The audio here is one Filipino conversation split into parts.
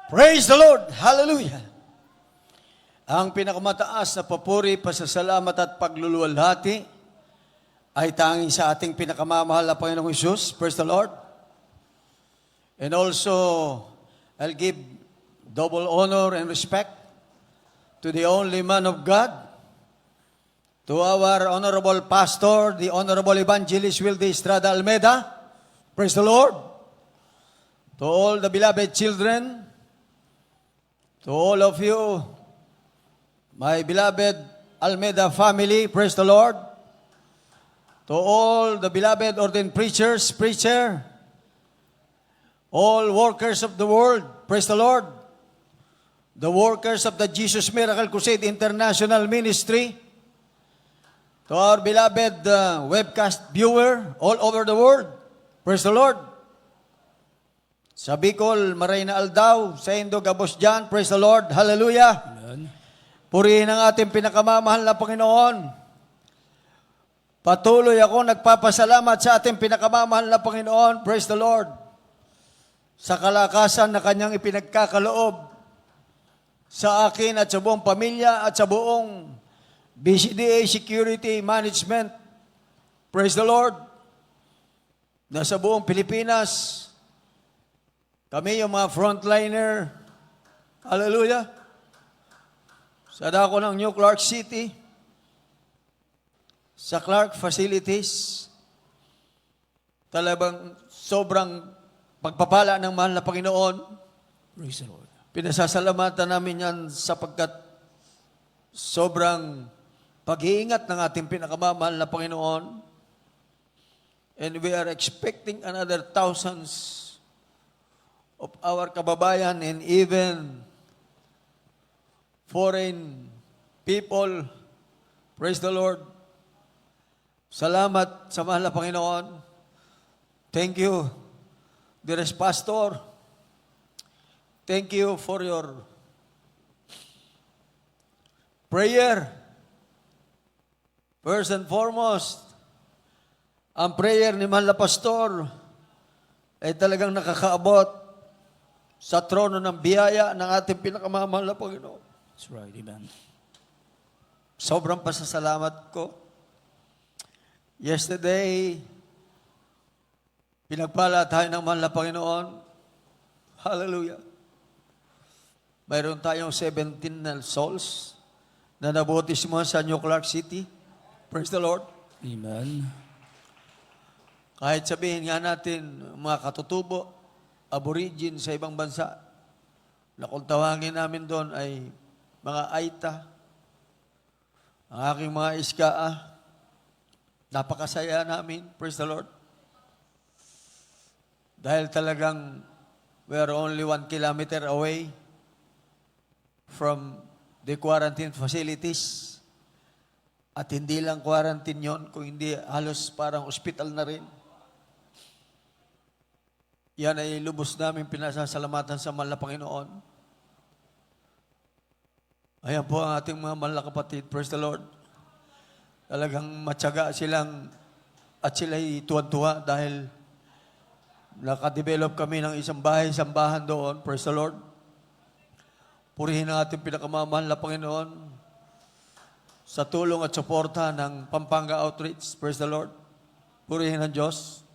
Praise the Lord! Hallelujah! Ang pinakamataas na papuri, pasasalamat at pagluluwalhati ay tanging sa ating pinakamamahal na Panginoong Hesus. Praise the Lord! And also, I'll give double honor and respect to the only man of God, to our honorable pastor, the honorable evangelist Wilde Estrada Almeida. Praise the Lord! To all the beloved children, to all of you, my beloved Almeida family, praise the Lord. To all the beloved ordained preachers, all workers of the world, praise the Lord. The workers of the Jesus Miracle Crusade International Ministry, to our beloved webcast viewer all over the world, praise the Lord. Sa Bicol, Marayna Aldao, sa Indo, Gabos Jan, praise the Lord, hallelujah. Amen. Purihin ang ating pinakamamahal na Panginoon. Patuloy ako nagpapasalamat sa ating pinakamamahal na Panginoon, praise the Lord, sa kalakasan na Kanyang ipinagkakaloob sa akin at sa buong pamilya at sa buong BCDA Security Management, praise the Lord, na sa buong Pilipinas, kami yung mga frontliner, hallelujah, sa dako ng New Clark City, sa Clark Facilities, talagang sobrang pagpapala ng mahal na Panginoon. Praise the Lord. Pinasasalamatan namin yan sapagkat sobrang pag-iingat ng ating pinakamamahal na Panginoon. And we are expecting another thousands of our kababayan and even foreign people. Praise the Lord. Salamat sa mahal na Panginoon. Thank you, dearest Pastor. Thank you for your prayer. First and foremost, ang prayer ni mahal na Pastor ay talagang nakakaabot sa trono ng biyaya ng ating pinakamamahal na Panginoon. That's right, amen. Sobrang pasasalamat ko. Yesterday, pinagpala tayo ng mahal na Panginoon. Hallelujah. Mayroon tayong 17 na souls na nabautismo sa New Clark City. Praise the Lord. Amen. Kahit sabihin nga natin, mga katutubo, aborigine sa ibang bansa, na kung tawagin namin doon ay mga Aita, ang aking mga Iskaa, napakasaya namin, praise the Lord. Dahil talagang we are only 1 kilometer away from the quarantine facilities. At hindi lang quarantine yon, kung hindi halos parang hospital na rin. Yan ay lubos namin pinasasalamatan sa mahal na Panginoon. Ayan po ang ating mga mahal na kapatid. Praise the Lord. Talagang matyaga silang at sila'y tuwan-tuwa dahil nakadevelop kami ng isang bahay-sambahan doon. Praise the Lord. Purihin ang ating pinakamamahal na Panginoon sa tulong at suporta ng Pampanga Outreach. Praise the Lord. Purihin ang Diyos.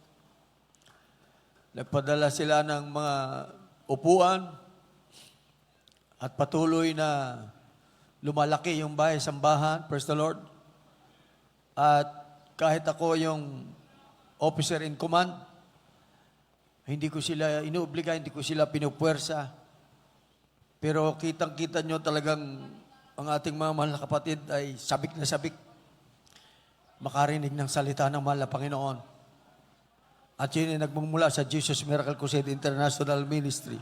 Nagpadala sila ng mga upuan at patuloy na lumalaki yung bahay-sambahan. Praise the Lord. At kahit ako yung officer in command, hindi ko sila inuobliga, hindi ko sila pinupuwersa. Pero kitang-kita nyo talagang ang ating mga mahal na kapatid ay sabik na sabik makarinig ng salita ng mahal na Panginoon. At yun ay nagmumula sa Jesus Miracle Crusade International Ministry.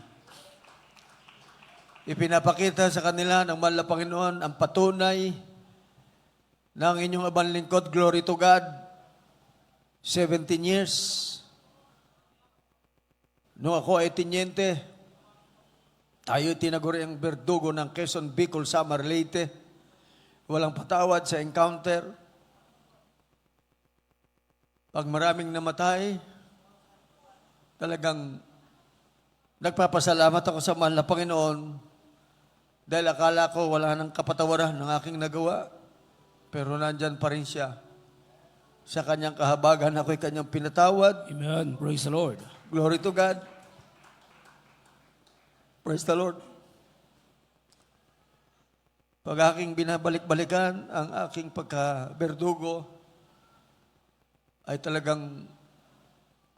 Ipinapakita sa kanila ng mahal na Panginoon ang patunay ng inyong abang lingkod. Glory to God. 17 years. Nung ako ay tinyente, tayo tinaguri ang berdugo ng Quezon, Bicol, Samar, Leyte. Walang patawad sa encounter. Pag maraming namatay, talagang Nagpapasalamat ako sa mahal na Panginoon dahil akala ko wala nang kapatawaran ng aking nagawa. Pero nandyan pa rin siya. Sa kanyang kahabagan, ako'y kanyang pinatawad. Amen. Praise the Lord. Glory to God. Praise the Lord. Pag aking binabalik-balikan ang aking pagkaberdugo, ay talagang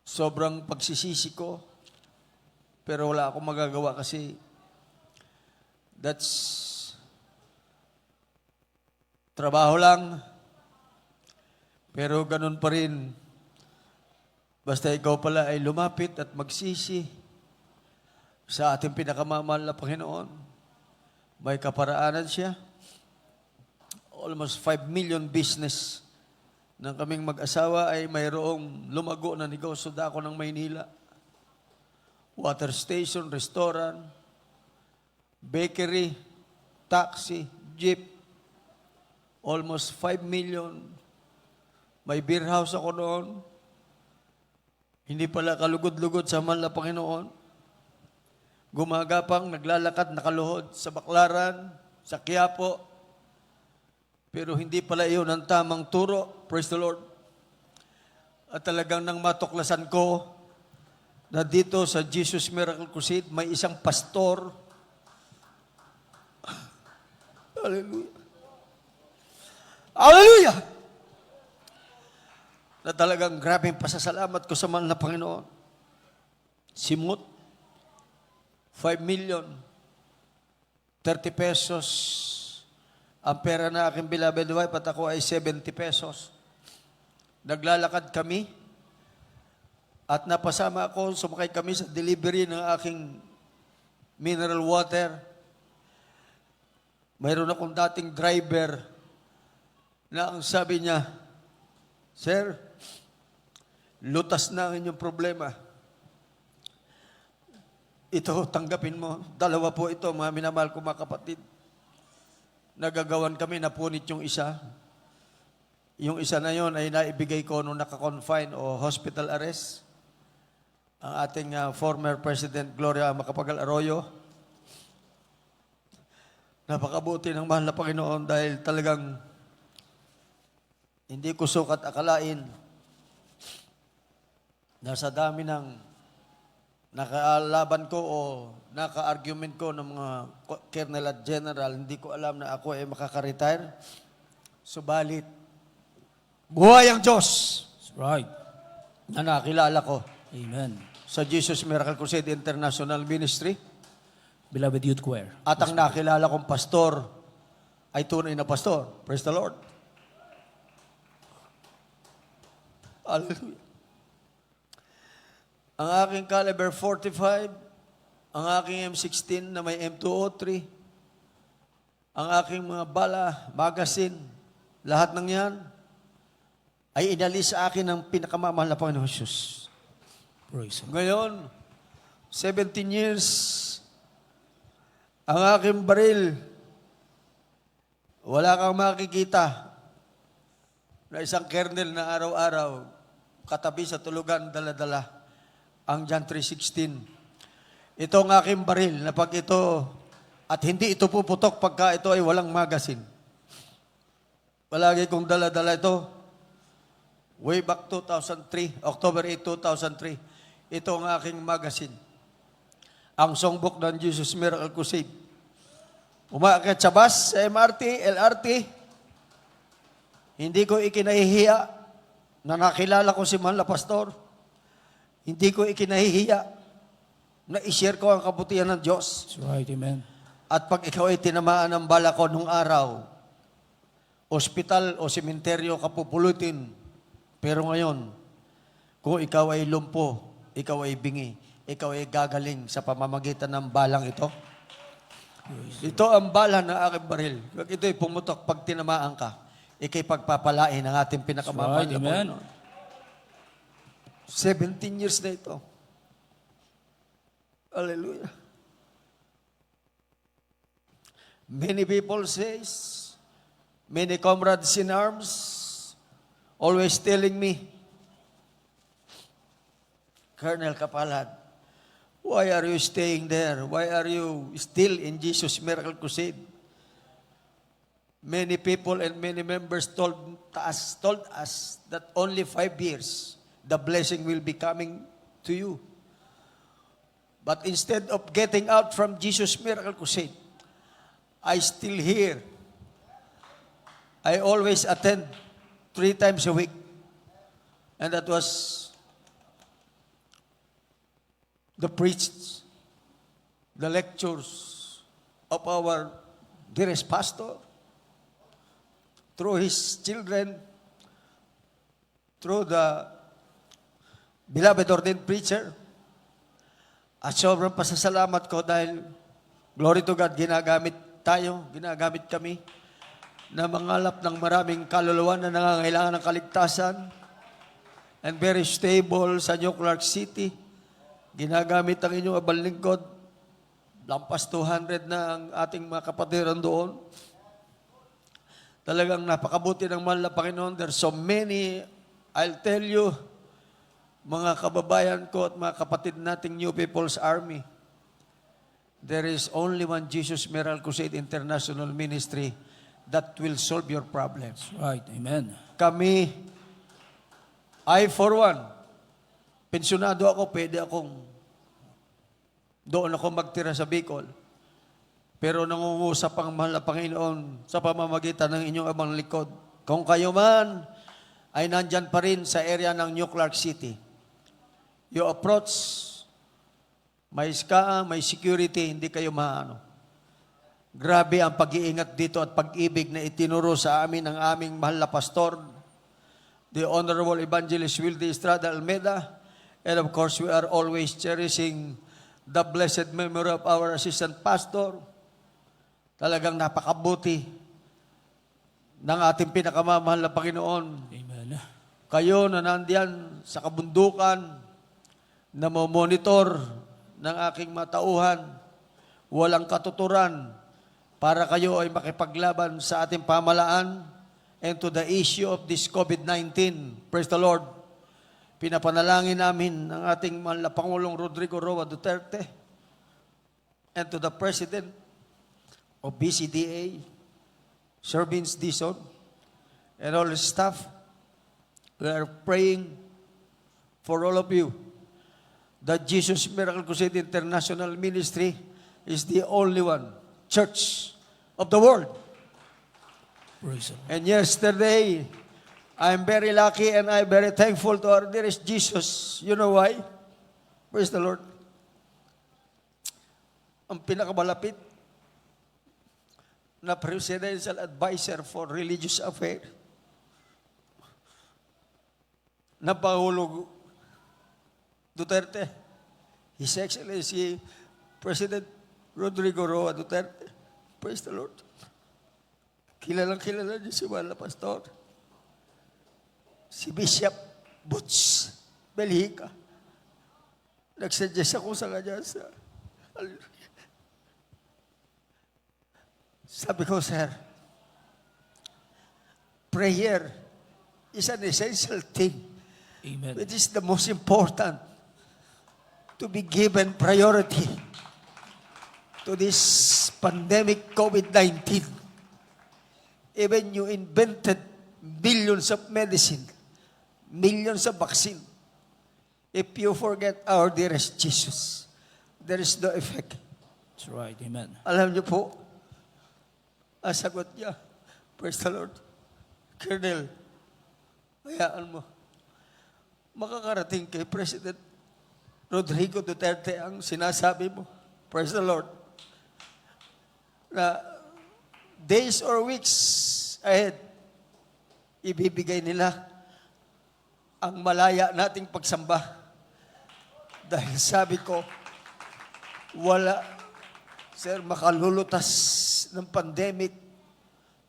sobrang pagsisisi ko. Pero wala akong magagawa kasi that's trabaho lang. Pero ganun pa rin. Basta ikaw pala ay lumapit at magsisi sa ating pinakamamahal na Panginoon. May kaparaanan siya. Almost 5 million business ng kaming mag-asawa ay mayroong lumago na negosyo dako ng Maynila. Water station, restaurant, bakery, taxi, jeep. Almost 5 million. May beer house ako noon. Hindi pala kalugod-lugod sa mahal na Panginoon. Gumagapang, naglalakad, nakaluhod sa Baklaran, sa Quiapo. Pero hindi pala iyon ang tamang turo. Praise the Lord. At talagang nang matuklasan ko na dito sa Jesus Miracle Crusade, may isang pastor. Hallelujah. Hallelujah! Na talagang grabe yung pasasalamat ko sa mahal na Panginoon. Simut, 5 million, 30 pesos. Ang pera na aking beloved wife at ako ay 70 pesos. Naglalakad kami at napasama ako, sumakay kami sa delivery ng aking mineral water. Mayroon akong dating driver na ang sabi niya, Sir, lutas na ang inyong problema. Ito, tanggapin mo. Dalawa po ito, mga minamahal ko mga kapatid. Nagagawan kami, napunit yung isa. Yung isa na yon ay naibigay ko nung naka-confine o hospital arrest. Ang ating former President Gloria Macapagal Arroyo. Napakabuti ng mahal na Panginoon dahil talagang hindi ko sukat akalain na sa dami ng nakaalaban ko o naka-argument ko ng mga colonel at general, hindi ko alam na ako ay makaka-retire. Subalit, buhay ang Diyos That's right. na nakilala ko Amen. sa Jesus Miracle Crusade International Ministry. Beloved Youth Choir. At ang nakilala kong pastor ay tunay na pastor. Praise the Lord. Hallelujah. Ang aking caliber 45, ang aking M16 na may M203, ang aking mga bala, magazine, lahat ng yan ay inalis sa akin ng pinakamamahal na Panginoon Jesus. Praise the Lord. Ngayon, 17 years, ang aking baril, wala kang makikita na isang kernel na araw-araw, katabi sa tulugan, dala-dala, ang John 3:16. Ito ang aking baril na pag ito, at hindi ito puputok pagka ito ay walang magasin. Palagi kong dala-dala ito. Way back 2003, October 8, 2003. Ito ang aking magasin. Ang songbook ng Jesus Miracle Crusade. Umaakit sa bus, sa MRT, LRT. Hindi ko ikinahihiya na nakilala ko si mahal na pastor. Hindi ko ikinahihiya na i-share ko ang kabutihan ng Diyos. That's right. Amen. At pag ikaw ay tinamaan ng bala ko nung araw, ospital o sementeryo ka pupulutin. Pero ngayon, kung ikaw ay lumpo, ikaw ay bingi, ikaw ay gagaling sa pamamagitan ng balang ito. Ito ang bala ng aking baril. Pag ito ay pumutok, pag tinamaan ka, ikay pagpapalain ng ating pinakamamahal na That's right. Amen. Panginoon. 17 years na ito. Hallelujah. Many people says, many comrades in arms, always telling me, Colonel Kapalad, Why are you staying there? Why are you still in Jesus Miracle Crusade? Many people and many members told us that only 5 years, the blessing will be coming to you. But instead of getting out from Jesus Miracle Crusade, I still here. I always attend 3 times a week. And that was the preach, the lectures of our dearest pastor, through his children, through the beloved ordained preacher. At sobrang pasasalamat ko dahil, glory to God, ginagamit kami na mangalap ng maraming kaluluwa na nangangailangan ng kaligtasan and very stable sa New Clark City. Ginagamit ang inyong abang lingkod. Lampas 200 na ang ating mga kapatiran doon. Talagang napakabuti ng mahal na Panginoon. There's so many, I'll tell you, mga kababayan ko at mga kapatid nating New People's Army, there is only one Jesus Miracle Crusade International Ministry that will solve your problems. Right. Amen. Kami, I for one, pensyonado ako, pwede akong doon ako magtira sa Bicol. Pero nangungusap ang mahal na Panginoon sa pamamagitan ng inyong abang likod. Kung kayo man ay nandyan pa rin sa area ng New Clark City, you approach, may SCA, may security, hindi kayo maano. Grabe ang pag-iingat dito at pag-ibig na itinuro sa amin ng aming mahal na pastor, the Honorable Evangelist Wilde Estrada Almeida, and of course, we are always cherishing the blessed memory of our assistant pastor. Talagang napakabuti ng ating pinakamamahal na Panginoon. Amen. Kayo na nandiyan sa kabundukan, na monitor ng aking matauhan, walang katuturan, para kayo ay makipaglaban sa ating pamalaan and to the issue of this COVID-19. Praise the Lord. Pinapanalangin namin ng ating mahal na Pangulong Rodrigo Roa Duterte and to the President of BCDA, Sir Vince Dizon, and all the staff. We are praying for all of you. The Jesus Miracle Crusade International Ministry is the only one church of the world. Praise the Lord. And yesterday, I'm very lucky and I'm very thankful to our dearest Jesus. You know why? Praise the Lord. Ang pinakamalapit na presidential advisor for religious affairs na Pangulo Duterte, His Excellency President Rodrigo Roa Duterte. Praise the Lord. Kilalang kilala niyo si mahal na pastor. Si Bishop Butch Belhica. Nagsuggest ako sa kanya sa... Sabi ko, sir, prayer is an essential thing. Amen. It is the most important to be given priority to this pandemic COVID-19. Even you invented billions of medicine, millions of vaccine. If you forget our dearest Jesus, there is no effect. That's right. Amen. Alam niyo po, ang sagot niya, praise the Lord, Colonel, hayaan mo, makakarating kay President Rodrigo Duterte ang sinasabi mo, praise the Lord, na days or weeks ahead, ibibigay nila ang malaya nating pagsamba. Dahil sabi ko, wala, sir, makalulutas ng pandemic,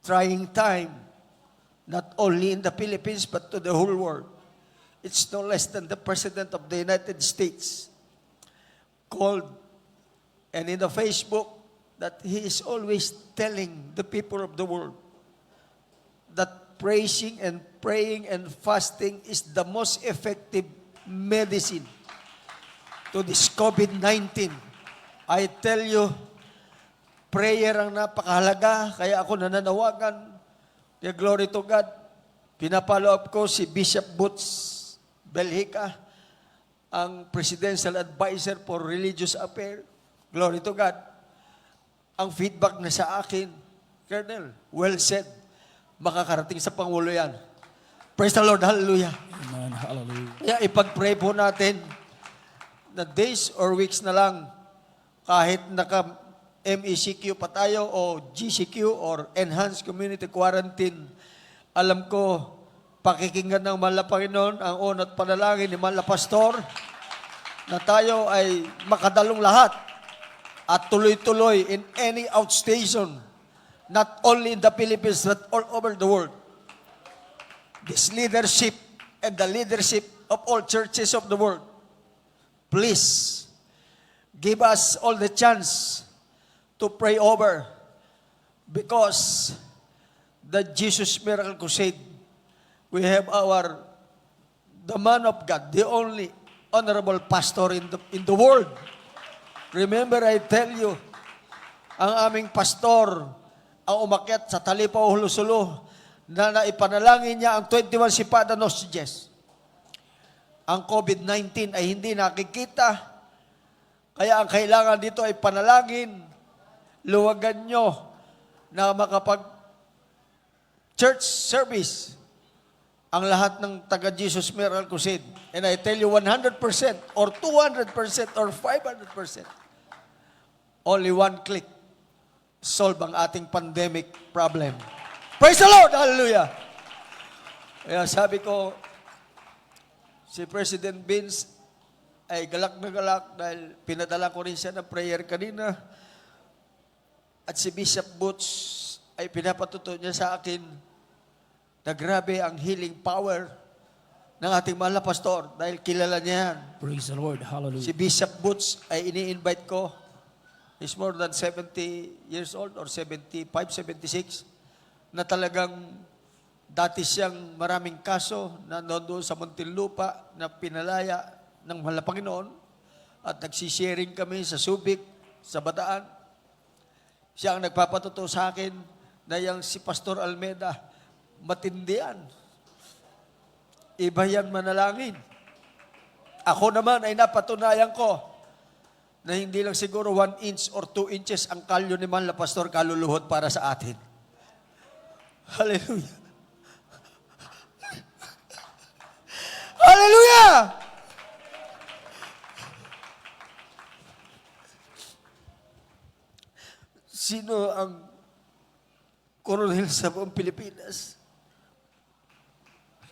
trying time, not only in the Philippines, but to the whole world. It's no less than the President of the United States called, and in the Facebook, that he is always telling the people of the world that praising and praying and fasting is the most effective medicine to this COVID-19. I tell you, prayer ang napakahalaga, kaya ako nananawagan. Kaya glory to God. Pinapollow up ko si Bishop Boots Belhica, ang Presidential Advisor for Religious Affairs. Glory to God. Ang feedback na sa akin, Colonel, well said, makakarating sa Pangulo yan. Praise the Lord, hallelujah. Amen. Hallelujah. Kaya ipag-pray po natin na days or weeks na lang, kahit naka-MECQ pa tayo o GCQ or Enhanced Community Quarantine, alam ko, pakikinggan ng mahal na Panginoon ang unat panalangin ni mahal na Pastor na tayo ay makadalong lahat at tuloy-tuloy in any outstation, not only in the Philippines but all over the world. This leadership and the leadership of all churches of the world, please give us all the chance to pray over, because the Jesus Miracle Crusade, we have the man of God, the only honorable pastor in the world. Remember, I tell you, ang aming pastor ang umakyat sa Talipa, Hulusulo, na naipanalangin niya ang 21 sipada nosages. Ang COVID-19 ay hindi nakikita, kaya ang kailangan dito ay panalangin. Luwagan nyo na makapag-church service ang lahat ng taga-Jesus Miracle Crusade. And I tell you, 100% or 200% or 500%, only one click, solve ang ating pandemic problem. Praise the Lord! Hallelujah! Kaya sabi ko, si President Vince ay galak na galak dahil pinadala ko rin siya ng prayer kanina. At si Bishop Boots ay pinapatuto niya sa akin na grabe ang healing power ng ating mahal na pastor dahil kilala niya yan. Praise the Lord. Si Hallelujah. Bishop Boots ay ini-invite ko. He's more than 70 years old or 75, 76, na talagang dati siyang maraming kaso na doon sa Muntinlupa na pinalaya ng mahal na Panginoon at nagsisharing kami sa Subic, sa Bataan. Siya ang nagpapatuto sa akin na yung si Pastor Almeida, matindi yan. Iba yan manalangin. Ako naman ay napatunayan ko na hindi lang siguro 1 inch or 2 inches ang kalyo ni mahal na Pastor kaluluhod para sa atin. Hallelujah. Hallelujah! Sino ang koronel sa buong Pilipinas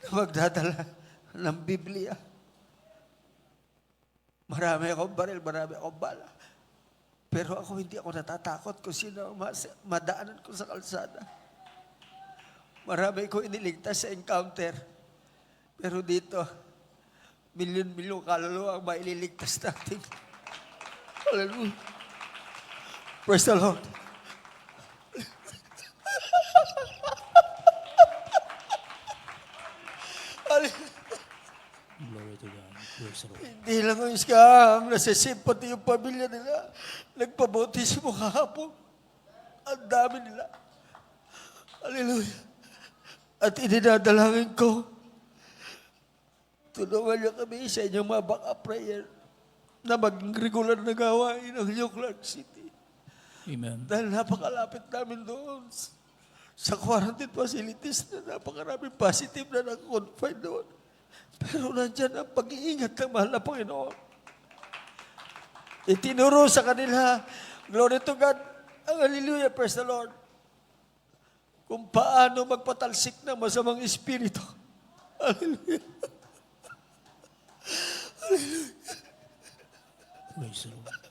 na magdadala ng Biblia? Marami akong baril, marami akong bala. Pero ako hindi ako natatakot kung sino madaanan ko sa kalsada. Marami ko iniligtas sa encounter. Pero dito, milyon-milyon kaluluwa ang maililigtas natin. Hallelujah. Praise the Lord. Glory to God. Praise the Lord. Hindi lang ang scam, nasisip pati yung pamilya nila. Nagpabutis mo kahapon. Ang dami nila. Hallelujah. At idinadalangin ko, tulungan niyo kami sa inyong mga backup prayer na maging regular na gawain ng New Clark City. Amen. Dahil napakalapit namin doon sa quarantine facilities na napakaraming positive na nag-confine doon. Pero nandyan ang pag-iingat ng mahal na Panginoon. Itinuro sa kanila, glory to God, ang hallelujah, praise the Lord, kung paano magpatalsik ng masamang espiritu. Hallelujah. Praise the Lord.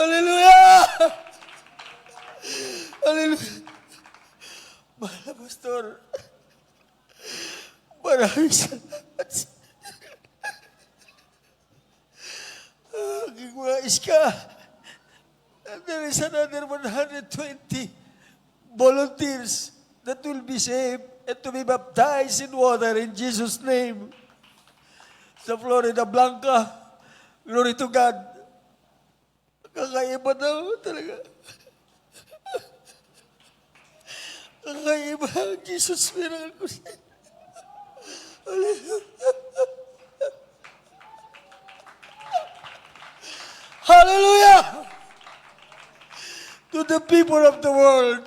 Hallelujah! Hallelujah! Mahal na Pastor, maraming salamat. Aking mga iska, and there is another 120 volunteers that will be saved and to be baptized in water in Jesus' name. sa Florida Blanca. Glory to God. Kakaiba daw talaga. Kakaiba ang Jesus Miracle Crusade. Hallelujah! To the people of the world,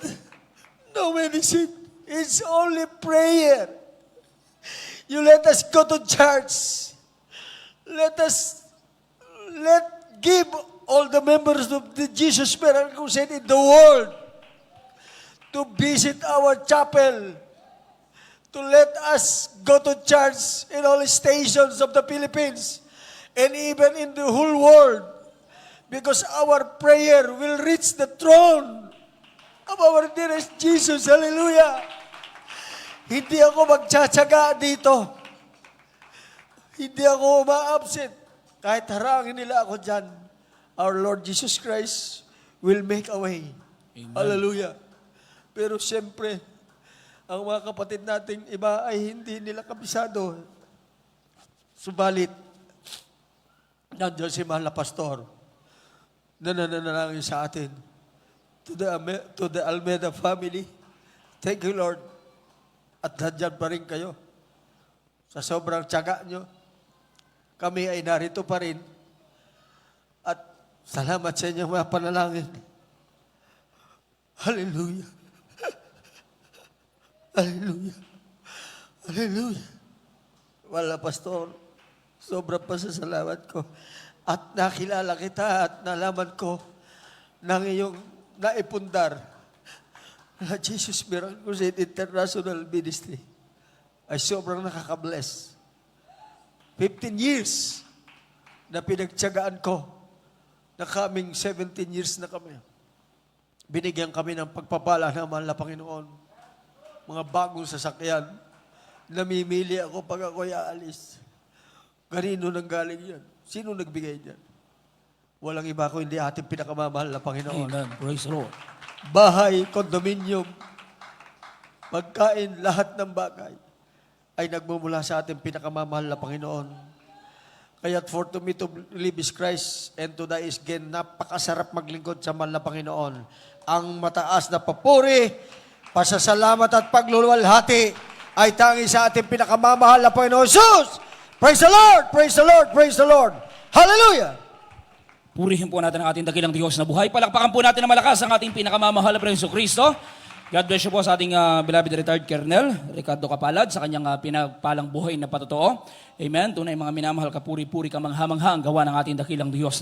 no medicine. It's only prayer. You let us go to church. Let give all the members of the Jesus Miracle Crusade in the world to visit our chapel, to let us go to church in all stations of the Philippines and even in the whole world, because our prayer will reach the throne of our dearest Jesus. Hallelujah! Hindi ako magtsatsaga dito. Hindi ako ma-absent. Kahit harangin nila ako dyan, our Lord Jesus Christ will make a way. Amen. Hallelujah! Pero siyempre, ang mga kapatid nating iba ay hindi nila kabisado. Subalit, nandiyan si mahal na pastor na nananalangin sa atin. To the Almeida family, thank you, Lord. At nandiyan pa rin kayo. Sa sobrang tiyaga nyo, kami ay narito pa rin. At salamat sa inyong mga panalangin. Hallelujah. Hallelujah. Hallelujah. Wala, pastor. Sobrang pasasalamat ko. At nakilala kita at nalaman ko ng iyong naipundar na Jesus Miracle Crusade International Ministry ay sobrang nakaka-bless. 15 years na pinagtiyagaan ko na kaming 17 years na kami. Binigyan kami ng pagpapala ng mahal na Panginoon. Mga bagong sasakyan. Namimili ako pag ako'y aalis. Kanino nang galing yan? Sino nagbigay niyan? Walang iba ko, hindi ating pinakamamahal na Panginoon. Amen. Praise the Lord. Bahay, kondominium, pagkain, lahat ng bagay ay nagmumula sa ating pinakamamahal na Panginoon. Kaya for to me to live is Christ and to die is gain, napakasarap maglingkod sa mahal na Panginoon. Ang mataas na papuri, pasasalamat at pagluluwalhati ay tangi sa ating pinakamamahal na Panginoon Jesus. Praise the Lord! Praise the Lord! Praise the Lord! Hallelujah! Purihin po natin ang ating dakilang Diyos na buhay. Palakpakan po natin na malakas ang ating pinakamamahal na Panginoon Kristo. God bless you po sa ating beloved retired Colonel Ricardo Capalad sa kanyang pinagpalang buhay na patotoo. Amen. Tunay mga minamahal, kapuri-puri, kamangha-mangha ang gawa ng ating dakilang Diyos na